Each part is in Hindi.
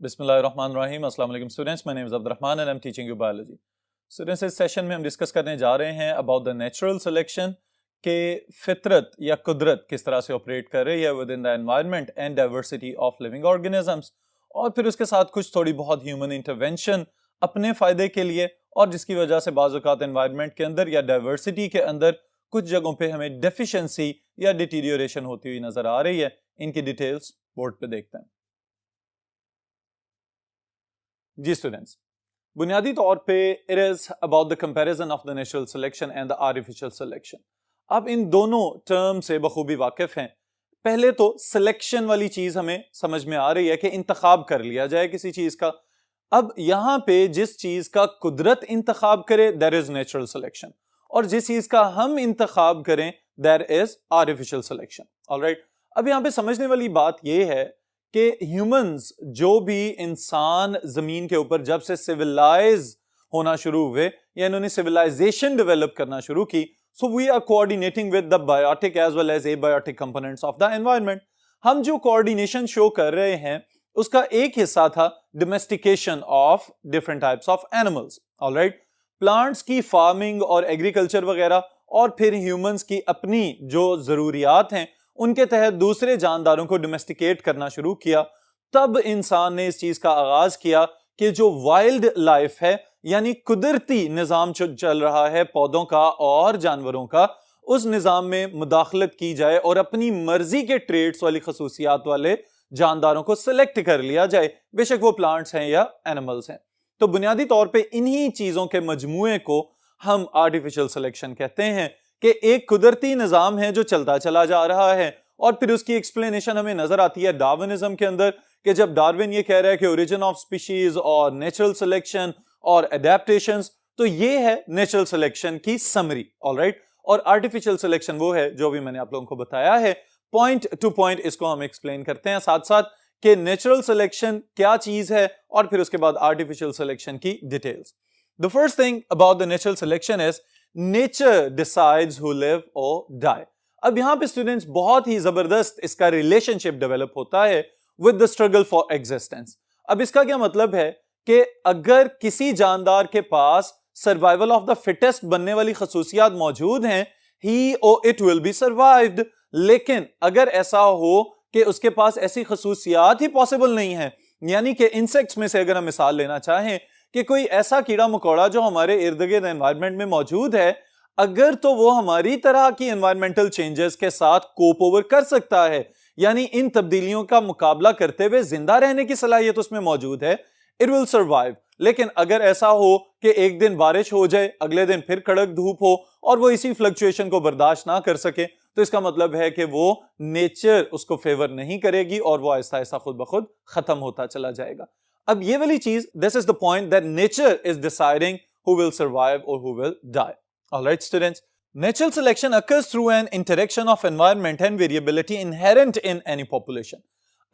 Bismillahirrahmanirrahim. Assalamu alaikum students. My name is Abdurrahman and I'm teaching you biology. Students, इस सेशन में हम डिस्कस करने जा रहे हैं about the natural selection के फितरत या कुदरत किस तरह से ऑपरेट कर रही है within the environment and diversity of living organisms, और फिर उसके साथ कुछ थोड़ी बहुत ह्यूमन इंटरवेंशन अपने फ़ायदे के लिए, और जिसकी वजह से बाज़ औक़ात एनवायरनमेंट के अंदर या डाइवर्सिटी के अंदर कुछ जगहों पे हमें डेफिशिएंसी या डिटीरियोरेशन होती हुई नज़र आ रही है. इनकी डिटेल्स बोर्ड पे देखते हैं. जी स्टूडेंट्स, बुनियादी तौर पे it is about the comparison of the natural selection and the artificial selection. आप इन दोनों टर्म से बखूबी वाकिफ हैं. पहले तो सिलेक्शन वाली चीज हमें समझ में आ रही है कि इंतखाब कर लिया जाए किसी चीज का. अब यहां पे जिस चीज का कुदरत इंतखाब करे दैट इज नेचुरल सिलेक्शन, और जिस चीज का हम इंतखाब करें that is artificial selection. Alright, अब यहां पे समझने वाली बात यह है कि ह्यूमंस, जो भी इंसान जमीन के ऊपर जब से सिविलाइज होना शुरू हुए या इन्होंने सिविलाइजेशन डेवलप करना शुरू की, so we are coordinating with the biotic as well as abiotic components of the environment. हम जो कोऑर्डिनेशन शो कर रहे हैं उसका एक हिस्सा था domestication of different types of animals. Alright, plants की फार्मिंग और एग्रीकल्चर वगैरह, और फिर ह्यूमंस की अपनी जो जरूरियात हैं उनके तहत दूसरे जानदारों को डोमेस्टिकेट करना शुरू किया. तब इंसान ने इस चीज का आगाज किया कि जो वाइल्ड लाइफ है, यानी कुदरती निजाम चल रहा है पौधों का और जानवरों का, उस निजाम में मुदाखलत की जाए और अपनी मर्जी के ट्रेड्स वाली खसूसियात वाले जानदारों को सिलेक्ट कर लिया जाए, बेशक वो प्लांट्स हैं या एनिमल्स हैं. तो बुनियादी तौर पर इन्हीं चीजों के मजमूए को हम आर्टिफिशियल सिलेक्शन कहते हैं कि एक कुदरती निजाम है जो चलता चला जा रहा है. और फिर उसकी एक्सप्लेनेशन हमें नजर आती है डार्विनिज्म के अंदर, कि जब डार्विन ये कह रहा है कि ओरिजिन ऑफ स्पीशीज और नेचुरल सिलेक्शन और एडेप्टेशंस, तो ये है नेचुरल सिलेक्शन की समरी. ऑलराइट, और आर्टिफिशियल सिलेक्शन वो है जो भी मैंने आप लोगों को बताया है. पॉइंट टू पॉइंट इसको हम एक्सप्लेन करते हैं साथ साथ कि नेचुरल सिलेक्शन क्या चीज है, और फिर उसके बाद आर्टिफिशियल सिलेक्शन की details. The first thing about the natural selection is nature decides who live और डाई. अब यहां पे स्टूडेंट्स बहुत ही जबरदस्त इसका रिलेशनशिप डेवलप होता है with the struggle for existence. अब इसका क्या मतलब है कि अगर किसी जानदार के पास सर्वाइवल ऑफ द फिटेस्ट बनने वाली खसूसियात मौजूद हैं, ही और इट विल बी सर्वाइव्ड. लेकिन अगर ऐसा हो कि उसके पास ऐसी खसूसियात ही पॉसिबल नहीं है, यानी कि इंसेक्ट्स में से अगर हम मिसाल लेना चाहें कि कोई ऐसा कीड़ा मकोड़ा जो हमारे इर्द गिर्द एनवायरनमेंट में मौजूद है, अगर तो वो हमारी तरह की एनवायरमेंटल चेंजेस के साथ कोप ओवर कर सकता है, यानी इन तब्दीलियों का मुकाबला करते हुए जिंदा रहने की सलाहियत उसमें मौजूद है, इट विल सर्वाइव. लेकिन अगर ऐसा हो कि एक दिन बारिश हो जाए, अगले दिन फिर कड़क धूप हो, और वो इसी फ्लक्चुएशन को बर्दाश्त ना कर सके, तो इसका मतलब है कि वो नेचर उसको फेवर नहीं करेगी और वो आहिस्ता आहिस्ता खुद ब खुद खत्म होता चला जाएगा. अब ये वाली चीज, this is the point that nature is deciding who will survive or who will die. All right, students. Natural selection occurs through an interaction of environment and variability inherent in any population.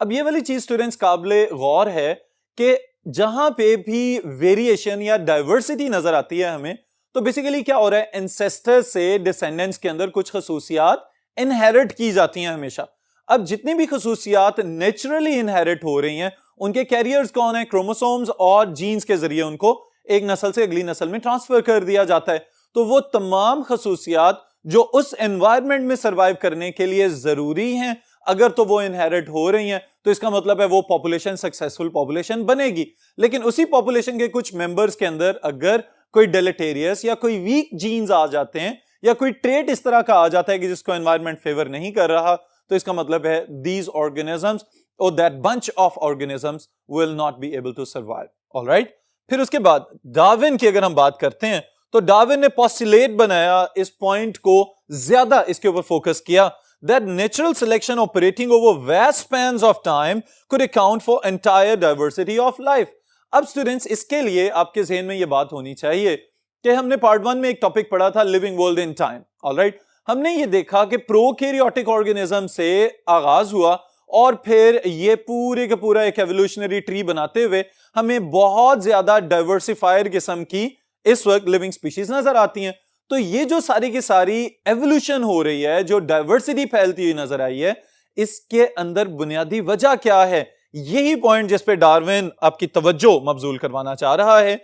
अब ये वाली चीज स्टूडेंट्स काबिले गौर है कि जहां पे भी वेरिएशन या डाइवर्सिटी नजर आती है हमें, तो बेसिकली क्या हो रहा है, एंसेस्टर से डिसेंडेंट्स के अंदर कुछ खसूसियात इनहेरिट की जाती हैं हमेशा. अब जितनी भी खसूसियात नेचुरली इनहेरिट हो रही हैं, उनके कैरियर्स कौन है, क्रोमोसोम्स, और जीन्स के जरिए उनको एक नस्ल से अगली नस्ल में ट्रांसफर कर दिया जाता है. तो वो तमाम खसूसियात जो उस एनवायरनमेंट में सरवाइव करने के लिए जरूरी हैं, अगर तो वो इनहेरिट हो रही हैं, तो इसका मतलब है वो पॉपुलेशन सक्सेसफुल पॉपुलेशन बनेगी. लेकिन उसी पॉपुलेशन के कुछ मेंबर्स के अंदर अगर कोई डेलेटेरियस या कोई वीक जीन्स आ जाते हैं, या कोई ट्रेट इस तरह का आ जाता है कि जिसको एनवायरनमेंट फेवर नहीं कर रहा, तो इसका मतलब है these organisms or that bunch of organisms will not be able to survive. All right? फिर उसके बाद डार्विन की अगर हम बात करते हैं, तो डार्विन ने पोस्टुलेट बनाया, इस पॉइंट को ज्यादा इसके ऊपर फोकस किया, that natural selection operating over vast spans of time could account for entire diversity of life. अब स्टूडेंट्स, इसके लिए आपके ज़हन में यह बात होनी चाहिए कि हमने पार्ट 1 में एक टॉपिक पढ़ा था living world in time. Alright, हमने ये देखा कि प्रोकैरियोटिक ऑर्गेनिज्म से आगाज हुआ और फिर ये पूरे का पूरा एक एवोल्यूशनरी ट्री बनाते हुए हमें बहुत ज्यादा डाइवर्सिफाइड किस्म की इस वक्त लिविंग स्पीशीज नजर आती हैं. तो ये जो सारी की सारी एवोल्यूशन हो रही है, जो डाइवर्सिटी फैलती हुई नजर आई है, इसके अंदर बुनियादी वजह क्या है, यही पॉइंट जिस पे डार्विन आपकी तवज्जो मबजूल करवाना चाह रहा है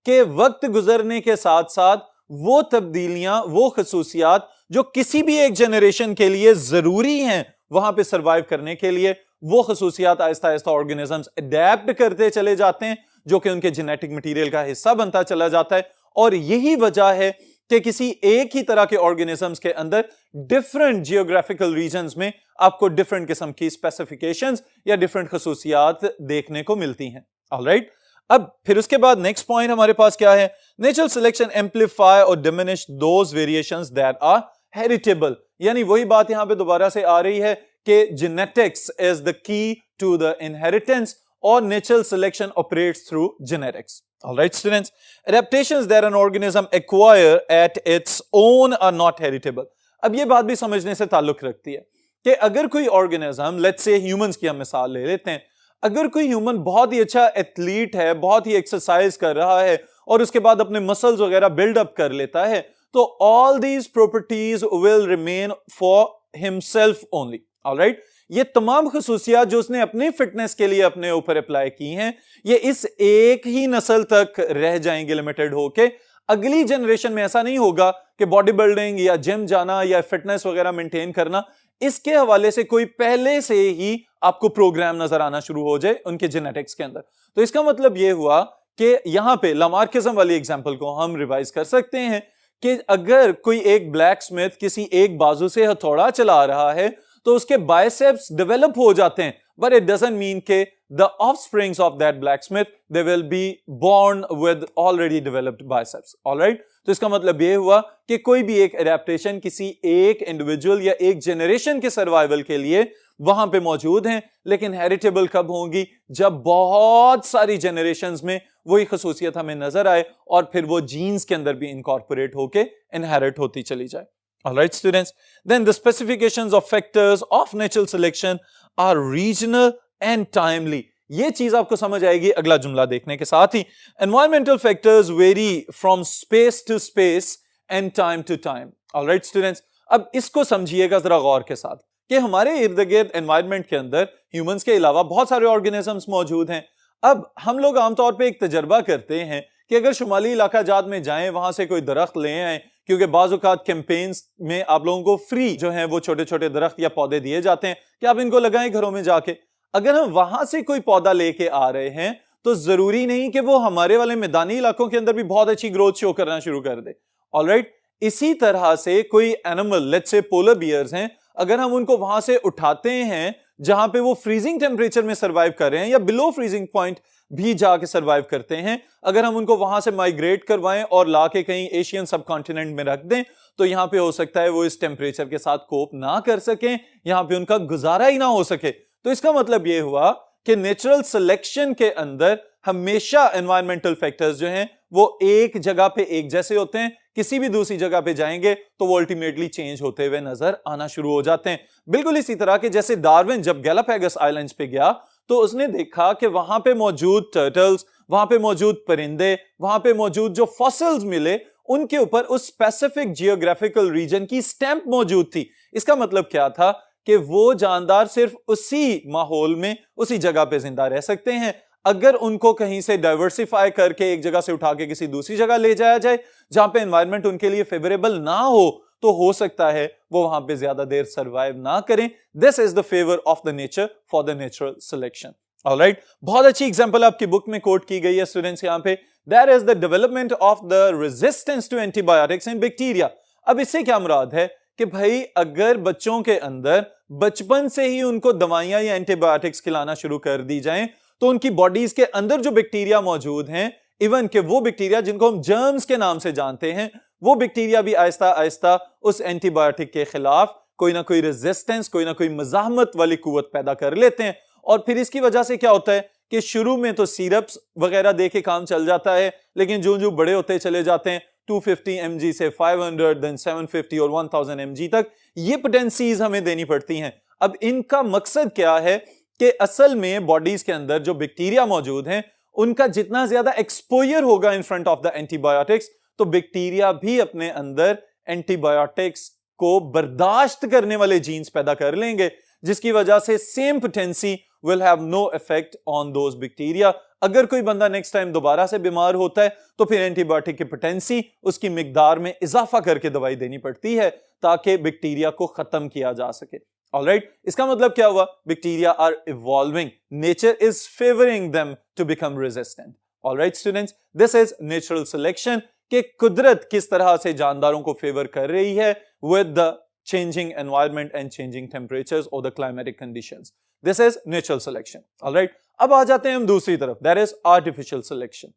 कि वक्त गुजरने के साथ साथ वो तब्दीलियां, वो खसूसियात जो किसी भी एक जनरेशन के लिए जरूरी हैं वहां पे सरवाइव करने के लिए, वो खसूसियात आहिस्ता आहिस्ता ऑर्गेनिजम्स अडेप्ट करते चले जाते हैं, जो कि उनके जेनेटिक मटेरियल का हिस्सा बनता चला जाता है। और यही वजह है कि किसी एक ही तरह के ऑर्गेनिजम्स के अंदर डिफरेंट जियोग्राफिकल रीजन्स में आपको डिफरेंट किस्म की स्पेसिफिकेशंस या डिफरेंट खसूसियात देखने को मिलती हैं। ऑलराइट, अब फिर उसके बाद नेक्स्ट पॉइंट हमारे पास क्या है? नेचुरल सिलेक्शन एम्पलीफाई और diminish those variations that are heritable. यानी वही बात यहां पे दोबारा से आ रही है कि genetics is the key to the inheritance और natural selection operates through genetics. Alright students, adaptations that an organism acquire at its own are not heritable. अब ये बात भी समझने से ताल्लुक रखती है कि अगर कोई ऑर्गेनिज्म, लेट्स से ह्यूमंस की हम मिसाल ले लेते हैं, अगर कोई ह्यूमन बहुत ही अच्छा एथलीट है, बहुत ही एक्सरसाइज कर रहा है और उसके बाद अपने मसल्स वगैरह बिल्ड अप कर लेता है, तो all these properties will remain for himself only. Alright, ये तमाम खसूसियात जो उसने अपनी फिटनेस के लिए अपने ऊपर अप्लाई की हैं, ये इस एक ही नस्ल तक रह जाएंगे लिमिटेड होके। अगली जनरेशन में ऐसा नहीं होगा कि बॉडी बिल्डिंग या जिम जाना या फिटनेस वगैरह मेंटेन करना, इसके हवाले से कोई पहले से ही आपको प्रोग्राम नजर आना शुरू हो जाए उनके जेनेटिक्स के अंदर। तो इसका मतलब यह हुआ कि यहां पे लामार्किज्म वाली एग्जांपल को हम रिवाइज कर सकते हैं कि अगर कोई एक ब्लैक स्मिथ किसी एक बाजू से हथौड़ा चला रहा है तो उसके बाइसेप्स डेवलप हो जाते हैं, बट इट डजंट मीन के the offsprings of that blacksmith they will be born with already developed biceps. Alright, तो इसका मतलब यह हुआ कि कोई भी एक एडेप्टेशन किसी एक इंडिविजुअल या एक जनरेशन के सर्वाइवल के लिए वहां पे मौजूद हैं, लेकिन हेरिटेबल कब होंगी? जब बहुत सारी जनरेशंस में वही खसूसियत हमें नजर आए और फिर वो जीन्स के अंदर भी इनकॉर्पोरेट होके इनहेरिट होती चली जाए। Alright students, then the specifications of factors of natural selection are regional and timely. ये चीज आपको समझ आएगी अगला जुमला देखने के साथ ही। Environmental factors vary from space to space and time to time. Alright students, अब इसको समझिएगा जरा गौर के साथ कि हमारे इर्द गिर्द एनवायरमेंट के अंदर ह्यूमंस के अलावा बहुत सारे ऑर्गेनिजम्स मौजूद हैं। अब हम लोग आमतौर पे एक तजर्बा करते हैं कि अगर शुमाली इलाका जात में जाएं, वहां से कोई दरख्त ले आए, क्योंकि बाज़ औक़ात कैंपेन्स में आप लोगों को फ्री जो है वो छोटे छोटे दरख्त या पौधे दिए जाते हैं कि आप इनको लगाएं घरों में जाके। अगर हम वहां से कोई पौधा लेके आ रहे हैं तो जरूरी नहीं कि वो हमारे वाले मैदानी इलाकों के अंदर भी बहुत अच्छी ग्रोथ शो करना शुरू कर दे। ऑलराइट, इसी तरह से कोई animal, let's say polar bears हैं, अगर हम उनको वहां से उठाते हैं जहां पे वो फ्रीजिंग टेम्परेचर में सर्वाइव कर रहे हैं या बिलो फ्रीजिंग पॉइंट भी जाके सर्वाइव करते हैं, अगर हम उनको वहां से माइग्रेट करवाएं और लाके कहीं एशियन सब कॉन्टिनेंट में रख दें, तो यहां पे हो सकता है वो इस टेम्परेचर के साथ कोप ना कर सकें, यहां पे उनका गुजारा ही ना हो सके। तो इसका मतलब ये हुआ कि नेचुरल सिलेक्शन के अंदर हमेशा एनवायरमेंटल फैक्टर्स जो हैं वो एक जगह पे एक जैसे होते हैं, किसी भी दूसरी जगह पे जाएंगे तो वो अल्टीमेटली चेंज होते हुए नजर आना शुरू हो जाते हैं। बिल्कुल इसी तरह के जैसे डार्विन जब गैलापागोस आइलैंड्स पे गया तो उसने देखा कि वहां पे मौजूद टर्टल्स, वहां पे मौजूद परिंदे, वहां पे मौजूद जो फॉसिल्स मिले, उनके ऊपर उस स्पेसिफिक जियोग्राफिकल रीजन की स्टैंप मौजूद थी। इसका मतलब क्या था कि वो जानदार सिर्फ उसी माहौल में, उसी जगह पे जिंदा रह सकते हैं। अगर उनको कहीं से डाइवर्सिफाई करके एक जगह से उठा के किसी दूसरी जगह ले जाया जाए जहां पे एनवायरनमेंट उनके लिए फेवरेबल ना हो, तो हो सकता है वो वहां पे ज्यादा देर सर्वाइव ना करें। This is the favour of the nature for the natural selection. Alright, बहुत अच्छी एग्जांपल आपकी बुक में कोट की गई है स्टूडेंट्स यहां पे, that is the development of the resistance to antibiotics in bacteria. अब इससे क्या मुराद है कि भाई अगर बच्चों के अंदर बचपन से ही उनको दवाइयां या एंटीबायोटिक्स खिलाना शुरू कर दी जाएं, तो उनकी बॉडीज के अंदर जो बैक्टीरिया मौजूद हैं, इवन के वो बैक्टीरिया जिनको हम जर्म्स के नाम से जानते हैं, वो बैक्टीरिया भी आहिस्ता आहिस्ता उस एंटीबायोटिक के खिलाफ कोई ना कोई रेजिस्टेंस, कोई ना कोई मज़ाहमत वाली कुव्वत पैदा कर लेते हैं। और फिर इसकी वजह से क्या होता है कि शुरू में तो सिरप्स वगैरह दे के काम चल जाता है, लेकिन जो जो बड़े होते चले जाते हैं 250 mg से 500, देन 750 और 1000 mg तक ये पोटेंसीज हमें देनी पड़ती हैं। अब इनका मकसद क्या है कि असल में बॉडीज के अंदर जो बैक्टीरिया मौजूद हैं उनका जितना ज्यादा एक्सपोजर होगा in front of the antibiotics, तो बैक्टीरिया भी अपने अंदर एंटीबायोटिक्स को बर्दाश्त करने वाले जीन्स पैदा कर लेंगे, जिसकी वजह से same potency will have no effect on those bacteria. अगर कोई बंदा नेक्स्ट टाइम दोबारा से बीमार होता है तो फिर एंटीबायोटिक की पोटेंसी उसकी मिकदार में इजाफा करके दवाई देनी पड़ती है ताकि बैक्टीरिया को खत्म किया जा सके. ऑलराइट, इसका मतलब क्या हुआ? Bacteria are evolving, nature is favouring them to become resistant. Alright students, this is natural selection कि कुदरत किस तरह से जानदारों को फेवर कर रही है with the changing environment and changing temperatures or the climatic conditions. This is natural selection. All right. अब आ जाते हैं हम दूसरी तरफ, that is artificial selection.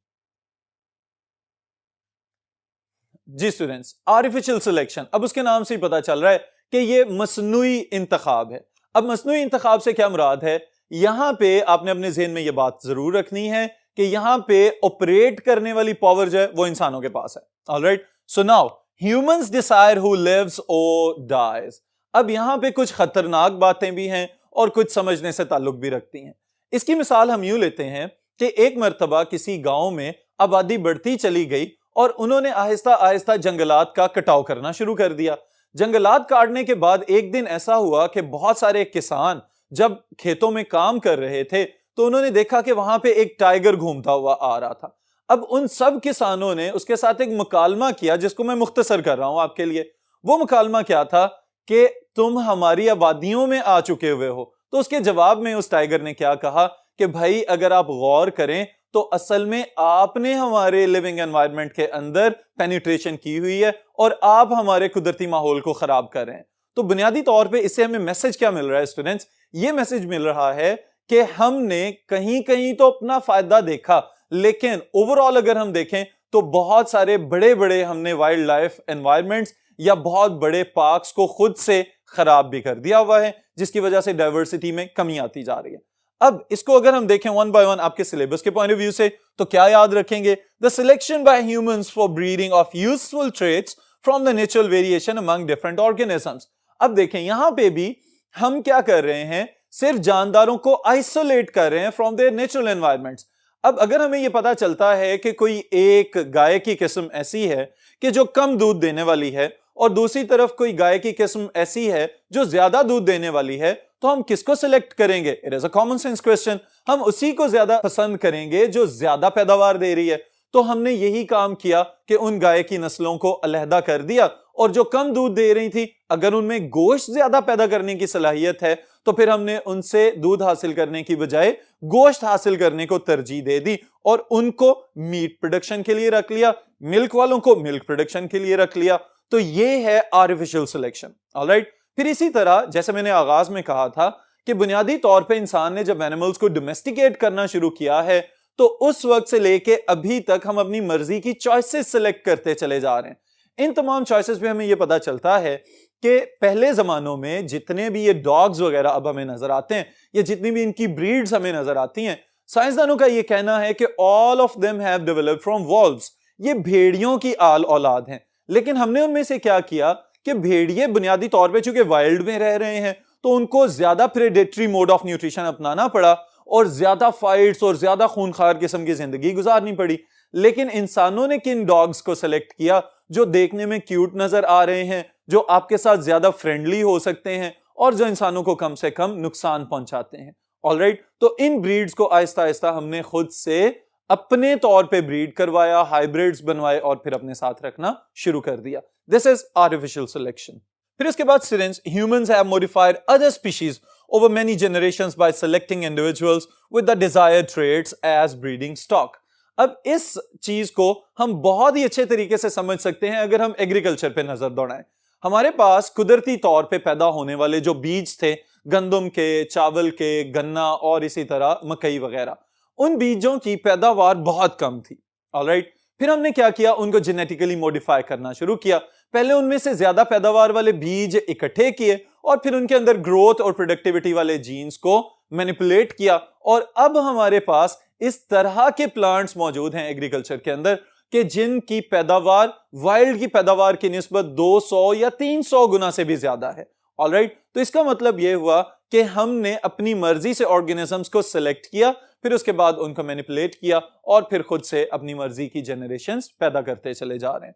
जी स्टूडेंट्स, artificial selection, अब उसके नाम से ही पता चल रहा है कि ये मसनूई इंतखाब है. अब मसनूई इंतखाब से क्या मुराद है? यहां पे आपने अपने ज़हन में ये बात जरूर रखनी है कि यहां पे ऑपरेट करने वाली पावर जो है वो इंसानों के पास है. All right. So now Humans decide who lives or dies. अब यहां पे कुछ खतरनाक बातें भी हैं और कुछ समझने से ताल्लुक भी रखती हैं. इसकी मिसाल हम यूं लेते हैं कि एक मर्तबा किसी गांव में आबादी बढ़ती चली गई और उन्होंने आहिस्ता आहिस्ता जंगलात का कटाव करना शुरू कर दिया. जंगलात काटने के बाद एक दिन ऐसा हुआ कि बहुत सारे किसान जब खेतों में काम कर रहे थे तो उन्होंने देखा कि वहां पे एक टाइगर घूमता हुआ आ रहा था. अब उन सब किसानों ने उसके साथ एक मुकालमा किया जिसको मैं मुख्तसर कर रहा हूं आपके लिए. वो मुकालमा क्या था कि तुम हमारी आबादियों में आ चुके हुए हो. तो उसके जवाब में उस टाइगर ने क्या कहा कि भाई अगर आप गौर करें तो असल में आपने हमारे लिविंग एनवायरनमेंट के अंदर पेनिट्रेशन की हुई है और आप हमारे कुदरती माहौल को खराब कर रहे हैं. तो बुनियादी तौर पे इससे हमें मैसेज क्या मिल रहा है स्टूडेंट्स? ये मैसेज मिल रहा है कि हमने कहीं कहीं तो अपना फायदा देखा, लेकिन ओवरऑल अगर हम देखें तो बहुत सारे बड़े बड़े हमने वाइल्ड लाइफ एनवायरनमेंट्स या बहुत बड़े पार्क्स को खुद से खराब भी कर दिया हुआ है, जिसकी वजह से डाइवर्सिटी में कमी आती जा रही है. अब इसको अगर हम देखें वन बाय वन आपके सिलेबस के पॉइंट ऑफ व्यू से तो क्या याद रखेंगे? The selection bye humans for breeding of useful traits from the natural variation among different organisms. अब देखें यहां पे भी हम क्या कर रहे हैं, सिर्फ जानदारों को आइसोलेट कर रहे हैं फ्रॉम देयर नेचुरल एनवायरनमेंट्स. अब अगर हमें यह पता चलता है कि कोई एक गाय की किस्म ऐसी है कि जो कम दूध देने वाली है और दूसरी तरफ कोई गाय की किस्म ऐसी है जो ज्यादा दूध देने वाली है, तो हम किसको सिलेक्ट करेंगे? It is a common sense question. हम उसी को ज्यादा पसंद करेंगे जो ज्यादा पैदावार दे रही है. तो हमने यही काम किया कि उन गाय की नस्लों को अलहदा कर दिया और जो कम दूध दे रही थी, अगर उनमें गोश्त ज्यादा पैदा करने की सलाहियत है तो फिर हमने उनसे दूध हासिल करने की बजाय गोश्त हासिल करने को तरजीह दे दी और उनको मीट प्रोडक्शन के लिए रख लिया, मिल्क वालों को मिल्क प्रोडक्शन के लिए रख लिया. तो ये है आर्टिफिशियल सिलेक्शन. ऑलराइट. फिर इसी तरह जैसे मैंने आगाज में कहा था कि बुनियादी तौर पे इंसान ने जब एनिमल्स को डोमेस्टिकेट करना शुरू किया है तो उस वक्त से लेके अभी तक हम अपनी मर्जी की चॉइसेस सिलेक्ट करते चले जा रहे हैं. इन तमाम चॉइसेस पे हमें यह पता चलता है कि पहले जमानों में जितने भी ये डॉग्स वगैरह अब हमें नजर आते हैं या जितनी भी इनकी ब्रीड्स हमें नजर आती हैं, साइंसदानों का यह कहना है कि all of them have developed from valves. ये भेड़ियों की आल औलाद हैं. लेकिन हमने उनमें से क्या किया कि भेड़िए बुनियादी तौर पे चूंकि वाइल्ड में रह रहे हैं तो उनको ज्यादा प्रेडेटरी मोड ऑफ न्यूट्रिशन अपनाना पड़ा और ज्यादा फाइट्स और ज्यादा खूनखार किस्म की जिंदगी गुजारनी पड़ी. लेकिन इंसानों ने किन डॉग्स को सिलेक्ट किया जो देखने में क्यूट नजर आ रहे हैं, जो आपके साथ ज्यादा फ्रेंडली हो सकते हैं और जो इंसानों को कम से कम नुकसान पहुंचाते हैं. ऑलराइट. तो इन ब्रीड्स को आहिस्ता आहिस्ता हमने खुद से अपने तौर पे ब्रीड करवाया, हाइब्रिड्स बनवाए और फिर अपने साथ रखना शुरू कर दिया. This is artificial selection. फिर इसके बाद students, humans have modified other species over many generations by selecting individuals with the desired traits as breeding stock. अब इस चीज को हम बहुत ही अच्छे तरीके से समझ सकते हैं अगर हम एग्रीकल्चर पे नजर दौड़ाएं. हमारे पास कुदरती तौर पे पैदा होने वाले जो बीज थे, गंदम के, चावल के, गन्ना और इसी तरह मकई वगैरह, उन बीजों की पैदावार बहुत कम थी. ऑलराइट. फिर हमने क्या किया, उनको जेनेटिकली मॉडिफाई करना शुरू किया. पहले उनमें से ज्यादा पैदावार वाले बीज इकट्ठे किए और फिर उनके अंदर ग्रोथ और प्रोडक्टिविटी वाले जीन्स को मैनिपुलेट किया और अब हमारे पास इस तरह के प्लांट्स मौजूद हैं एग्रीकल्चर के अंदर कि जिनकी पैदावार वाइल्ड की पैदावार की निस्बत 200 या 300 गुना से भी ज्यादा है. ऑलराइट. तो इसका मतलब यह हुआ कि हमने अपनी मर्जी से ऑर्गेनिजम्स को सिलेक्ट किया, फिर उसके बाद उनको मैनिपुलेट किया और फिर खुद से अपनी मर्जी की जनरेशंस पैदा करते चले जा रहे हैं.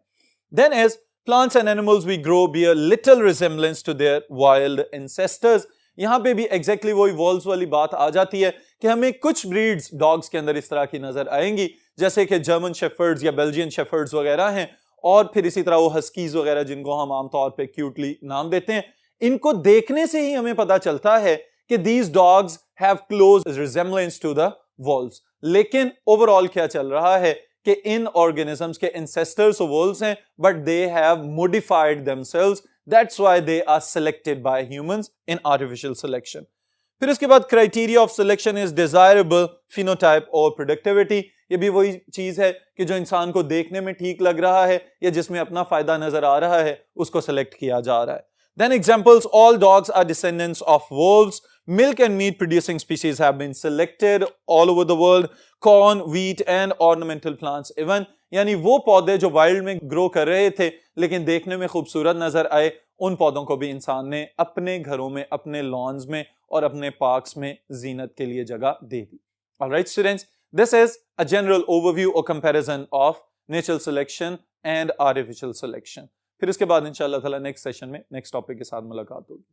Then as plants and animals we grow bear little resemblance to their wild ancestors. यहां पे भी एग्जैक्टली वही वॉल्व्स वाली बात आ जाती है कि हमें कुछ ब्रीड्स डॉग्स के अंदर इस तरह की नजर आएंगी, जैसे कि जर्मन शेफर्ड्स या बेल्जियन शेफर्ड्स वगैरह हैं, और फिर इसी तरह वो हस्कीज वगैरह जिनको हम आमतौर पे क्यूटली नाम देते हैं। इनको देखने से ही हमें पता चलता है कि these dogs have close resemblance to the wolves. लेकिन ओवरऑल क्या चल रहा है कि इन ऑर्गेनिजम्स के इंसेस्टर्स वॉल्व्स हैं, but they have modified themselves, that's why they are selected by humans in artificial selection. फिर इसके बाद criteria of selection is desirable phenotype और प्रोडक्टिविटी। ये भी वही चीज है कि जो इंसान को देखने में ठीक लग रहा है या जिसमें अपना फायदा नजर आ रहा है उसको सेलेक्ट किया जा रहा है। Then examples, all dogs are descendants of wolves. Milk and meat producing species have been selected all over the world. Corn, wheat and ornamental plants even. यानी वो पौधे जो वाइल्ड में ग्रो कर रहे थे लेकिन देखने में खूबसूरत नजर आए, उन पौधों को भी इंसान ने अपने घरों में, अपने लॉन्स में और अपने पार्क्स में जीनत के लिए जगह दे दी। Alright students, this is a general overview or comparison of natural selection and artificial selection. फिर इसके बाद इंशाल्लाह ताला नेक्स्ट सेशन में नेक्स्ट टॉपिक के साथ मुलाकात होगी।